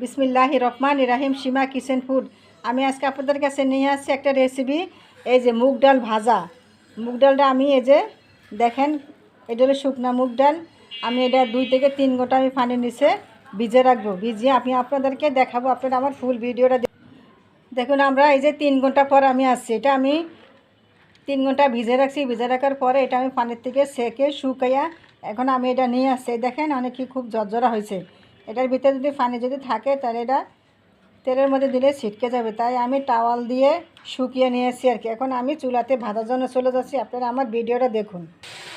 বিসমিল্লাহির রহমানির রহিম। সীমা kitchen food. আমি আজকে আপনাদের কাছে নিয়ে আসছি একটা রেসিপি। এই যে মুগ ডাল ভাজা। মুগ ডালটা আমি এই যে দেখেন, এটা হলো শুকনা মুগ ডাল। আমি এটা 2 থেকে 3 ঘন্টা আমি পানির নিচে ভিজে রাখবো। ভিজিয়ে আমি আপনাদেরকে দেখাবো। আপনারা আমার ফুল ভিডিওটা দেখুন। আমরা এই যে 3 ঘন্টা পর আমি আসছি, এটা আমি 3 ঘন্টা ভিজে রাখছি। ভিজে রাখার পরে এটা আমি পানির থেকে সেকে শুকাইয়া এখন আমি এটা নিয়ে আসছি। দেখেন অনেক কি খুব ঝরঝরা হয়েছে। এটার ভিতরে যদি পানি যদি থাকে তাহলে এটা তেলের মধ্যে দিলে ছিটকে যাবে, তাই আমি টাওয়াল দিয়ে শুকিয়ে নিয়ে এসেছি আর কি। এখন আমি চুলাতে ভাজার জন্য চলে যাচ্ছি। আপনারা আমার ভিডিওটা দেখুন।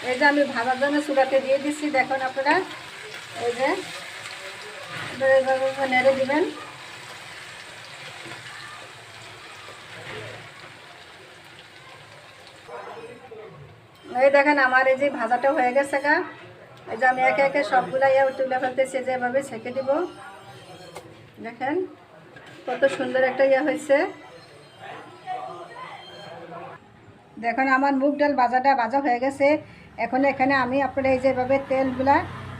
এই যে আমি ভাজার জন্য চুলাতে দিয়ে দিচ্ছি। দেখুন আপনারা এই যে নেড়ে দিবেন। এই দেখেন আমার এই যে ভাজাটা হয়ে গেছে গা। এই যে আমি একে একে সবগুলা তুলে ফেলতেছি, যেভাবে ছেঁকে দিব। দেখেন কত সুন্দর একটা হয়েছে। দেখুন আমার মুগ ডাল ভাজা হয়ে গেছে। এখন এখানে আমি আপনারা এই যেভাবে তেলগুলা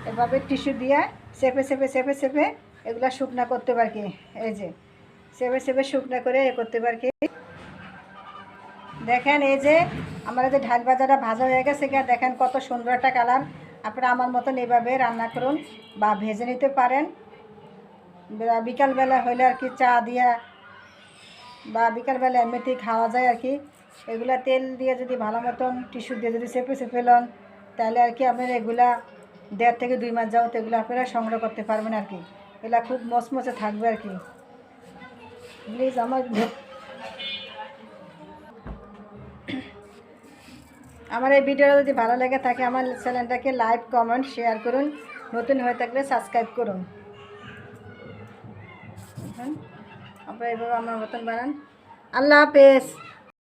এভাবে টিস্যু দিয়ে চেপে চেপে চেপে চেপে এগুলা শুকনা করতে পারি। এই যে চেপে চেপে শুকনা করে করতে পারি। দেখেন এই যে আমার এই যে ঢাল ভাজাটা ভাজা হয়ে গেছে। দেখেন কত সুন্দর একটা কালার। আপনারা আমার মতন এইভাবে রান্না করুন বা ভেজে নিতে পারেন। বিকালবেলা হইলে আর কি চা দিয়া বা বিকালবেলা এমনিতেই খাওয়া যায় আর কি। এগুলা তেল দিয়ে যদি ভালো মতন টিস্যু দিয়ে যদি চেপে চেপে লন, তাহলে আর কি আপনারা এগুলা 1.5 থেকে 2 মাস যাবত এগুলো আপনারা সংগ্রহ করতে পারবেন আর কি। এগুলা খুব মচমচে থাকবে আর কি। প্লিজ আমার এই ভিডিওটা যদি ভালো লাগে থাকে আমার চ্যানেলটাকে লাইক কমেন্ট শেয়ার করুন। নতুন হয়ে থাকলে সাবস্ক্রাইব করুন। আপনারা এইভাবে আমার মতন বানান। আল্লাহ হাফেজ।